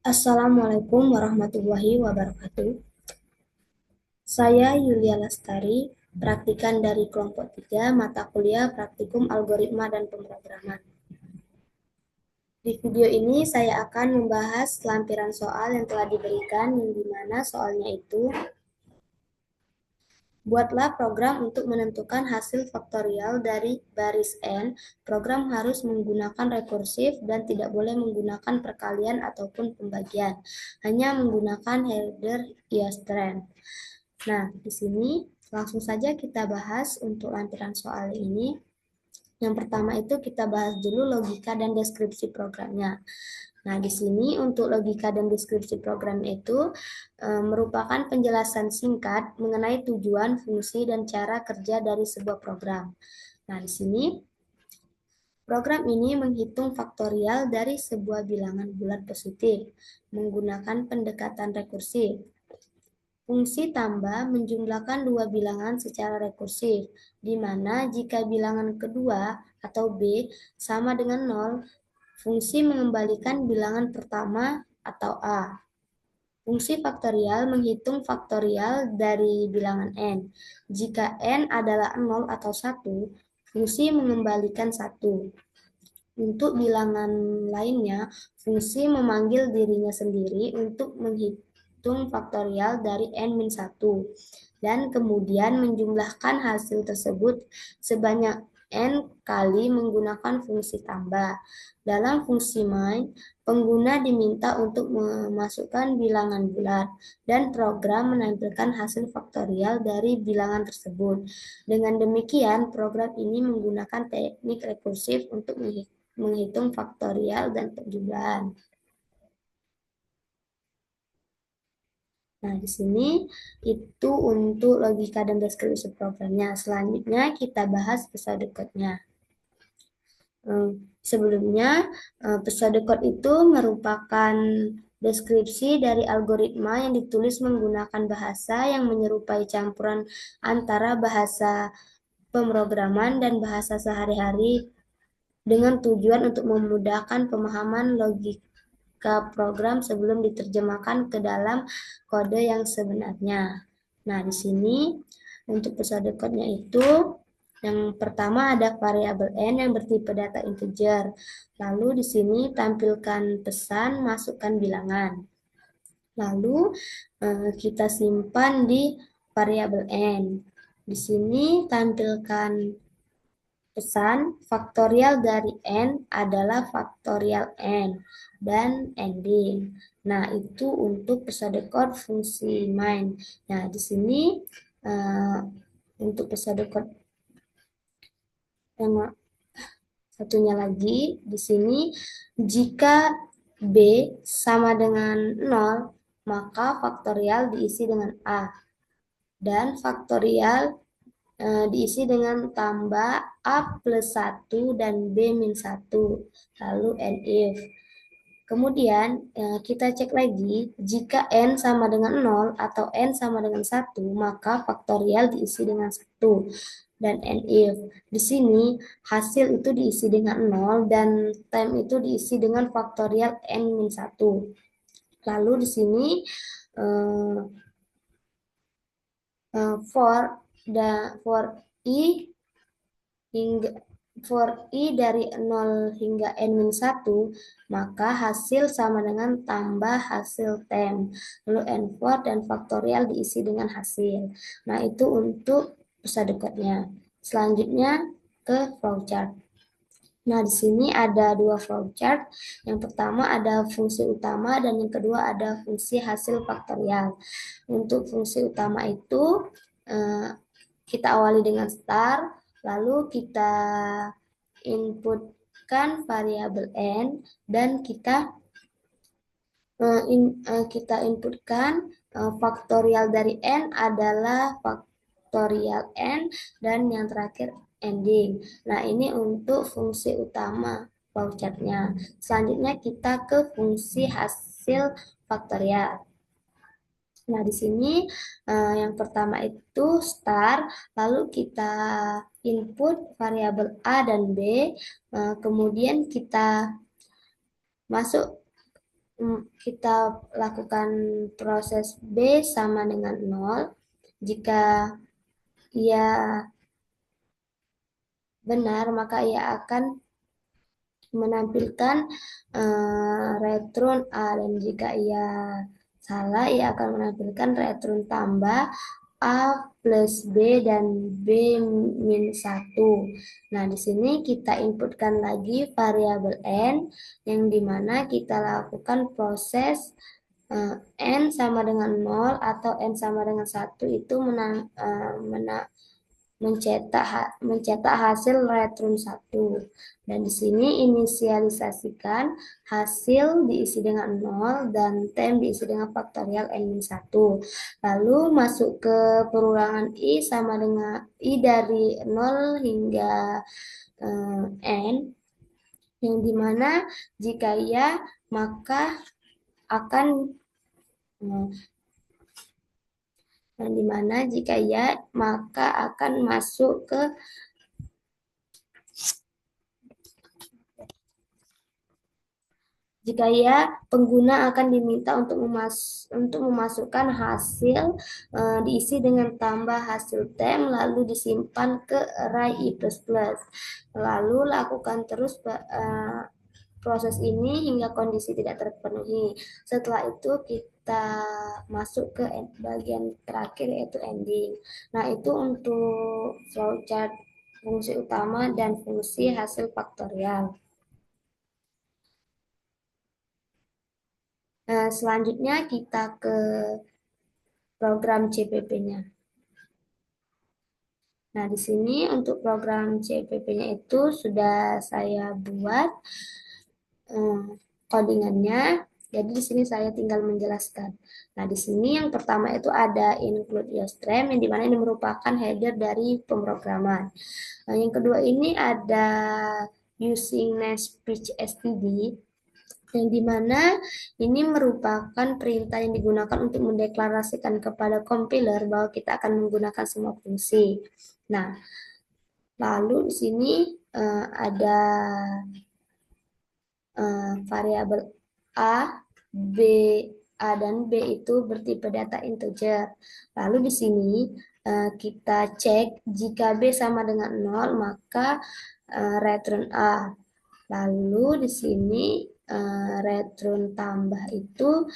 Assalamualaikum warahmatullahi wabarakatuh. Saya Yulia Lestari, praktikan dari kelompok 3 mata kuliah Praktikum Algoritma dan Pemrograman. Di video ini saya akan membahas lampiran soal yang telah diberikan, yang dimana soalnya itu buatlah program untuk menentukan hasil faktorial dari baris n. Program harus menggunakan rekursif dan tidak boleh menggunakan perkalian ataupun pembagian. Hanya menggunakan header IOSTRAND. Nah, di sini langsung saja kita bahas untuk lampiran soal ini. Yang pertama itu kita bahas dulu logika dan deskripsi programnya. Nah, di sini untuk logika dan deskripsi program itu merupakan penjelasan singkat mengenai tujuan, fungsi, dan cara kerja dari sebuah program. Nah, di sini program ini menghitung faktorial dari sebuah bilangan bulat positif menggunakan pendekatan rekursif. Fungsi tambah menjumlahkan dua bilangan secara rekursif, di mana jika bilangan kedua atau B sama dengan 0, fungsi mengembalikan bilangan pertama atau A. Fungsi faktorial menghitung faktorial dari bilangan n. Jika n adalah 0 atau 1, fungsi mengembalikan 1. Untuk bilangan lainnya, fungsi memanggil dirinya sendiri untuk menghitung faktorial dari n-1 dan kemudian menjumlahkan hasil tersebut sebanyak n kali menggunakan fungsi tambah. Dalam fungsi main, pengguna diminta untuk memasukkan bilangan bulat dan program menampilkan hasil faktorial dari bilangan tersebut. Dengan demikian, program ini menggunakan teknik rekursif untuk menghitung faktorial dan penjumlahan. Nah, di sini itu untuk logika dan deskripsi programnya. Selanjutnya kita bahas pseudocode-nya. Sebelumnya, pseudocode itu merupakan deskripsi dari algoritma yang ditulis menggunakan bahasa yang menyerupai campuran antara bahasa pemrograman dan bahasa sehari-hari dengan tujuan untuk memudahkan pemahaman logika program sebelum diterjemahkan ke dalam kode yang sebenarnya. Nah, di sini untuk pseudocode-nya itu yang pertama ada variabel n yang bertipe data integer. Lalu di sini tampilkan pesan, masukkan bilangan. Lalu kita simpan di variabel n. Di sini tampilkan pesan faktorial dari n adalah faktorial n dan ending. Nah, itu untuk pseudocode fungsi main. Nah, di sini untuk pseudocode yang satunya lagi di sini jika b sama dengan 0, maka faktorial diisi dengan a dan faktorial diisi dengan tambah A plus 1 dan B min 1, lalu NIF. Kemudian kita cek lagi, jika N sama dengan 0 atau N sama dengan 1, maka faktorial diisi dengan 1 dan NIF. Di sini hasil itu diisi dengan 0 dan time itu diisi dengan faktorial N min 1. Lalu di sini for i dari 0 hingga n-1, maka hasil sama dengan tambah hasil tem. Lalu n4 dan faktorial diisi dengan hasil. Nah, itu untuk pseudocode-nya. Selanjutnya ke flowchart. Nah, di sini ada dua flowchart. Yang pertama ada fungsi utama dan yang kedua ada fungsi hasil faktorial. Untuk fungsi utama itu kita awali dengan star, lalu kita inputkan variabel n dan kita inputkan faktorial dari n adalah faktorial n dan yang terakhir ending. Nah, ini untuk fungsi utama flowchart-nya. Selanjutnya kita ke fungsi hasil faktorial. Nah, di sini yang pertama itu star, lalu kita input variabel A dan B, kemudian kita masuk kita lakukan proses B sama dengan 0. Jika ia benar, maka ia akan menampilkan return A, dan jika ia salah, ia akan menampilkan return tambah A plus B dan B min 1. Nah, di sini kita inputkan lagi variabel N, yang dimana kita lakukan proses N sama dengan 0 atau N sama dengan 1 itu mencetak hasil return 1. Dan di sini inisialisasikan hasil diisi dengan 0 dan tem diisi dengan faktorial n-1. Lalu masuk ke perulangan i sama dengan i dari 0 hingga n, yang dimana jika ya maka akan yang dimana jika ya maka akan masuk ke jika ya, pengguna akan diminta untuk memasukkan hasil diisi dengan tambah hasil tem, lalu disimpan ke array i++. Lalu lakukan terus proses ini hingga kondisi tidak terpenuhi. Setelah itu kita masuk ke bagian terakhir, yaitu ending. Nah, itu untuk flowchart fungsi utama dan fungsi hasil faktorial. Selanjutnya kita ke program CPP-nya. Nah, di sini untuk program CPP-nya itu sudah saya buat codingannya. Jadi di sini saya tinggal menjelaskan. Nah, di sini yang pertama itu ada include stream, yang dimana ini merupakan header dari pemrograman. Nah, yang kedua ini ada using speech std, yang dimana ini merupakan perintah yang digunakan untuk mendeklarasikan kepada compiler bahwa kita akan menggunakan semua fungsi. Nah, lalu di sini ada variabel A, B, A dan B itu bertipe data integer. Lalu di sini kita cek jika B sama dengan 0, maka return A. Lalu di sini return tambah itu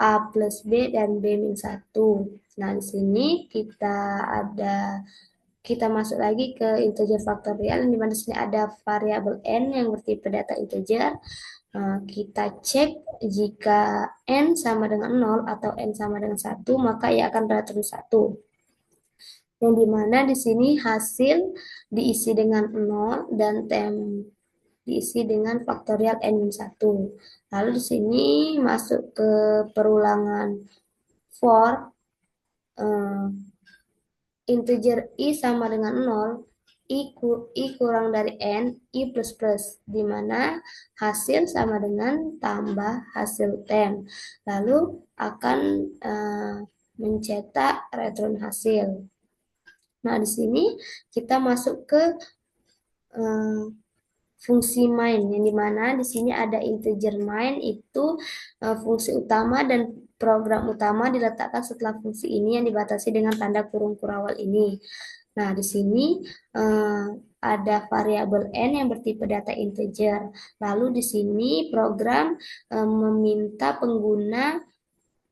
A plus B dan B min 1. Nah, di sini kita masuk lagi ke integer faktorial, di mana di sini ada variabel n yang bertipe data integer. Kita cek jika n sama dengan 0 atau n sama dengan 1, maka ia akan return 1. Yang dimana di sini hasil diisi dengan 0 dan tem diisi dengan faktorial n-1. Lalu di sini masuk ke perulangan for integer i sama dengan 0, i kurang dari n, i plus plus, di mana hasil sama dengan tambah hasil tem. Lalu akan mencetak return hasil. Nah, di sini kita masuk ke fungsi main, yang dimana di sini ada integer main, itu fungsi utama dan program utama diletakkan setelah fungsi ini yang dibatasi dengan tanda kurung kurawal ini. Nah, di sini ada variabel n yang bertipe data integer. Lalu di sini program meminta pengguna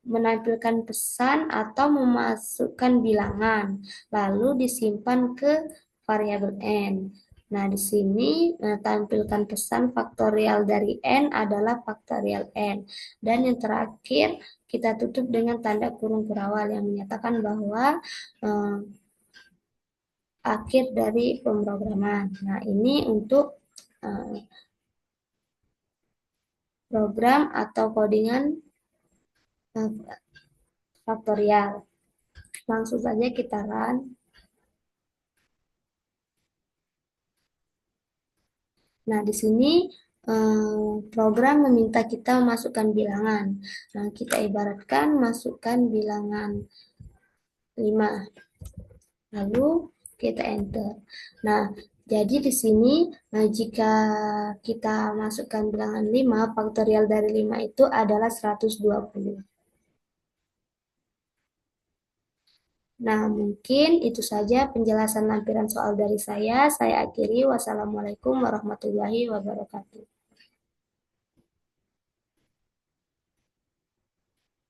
menampilkan pesan atau memasukkan bilangan, lalu disimpan ke variabel n. Nah, di sini tampilkan pesan faktorial dari n adalah faktorial n. Dan yang terakhir, kita tutup dengan tanda kurung kurawal yang menyatakan bahwa akhir dari pemrograman. Nah, ini untuk program atau codingan faktorial. Langsung saja kita run. Nah, di sini program meminta kita masukkan bilangan. Nah, kita ibaratkan masukkan bilangan 5. Lalu kita enter. Nah, Jadi di sini jika kita masukkan bilangan 5, faktorial dari 5 itu adalah 120. Nah, mungkin itu saja penjelasan lampiran soal dari saya. Saya akhiri. Wassalamualaikum warahmatullahi wabarakatuh.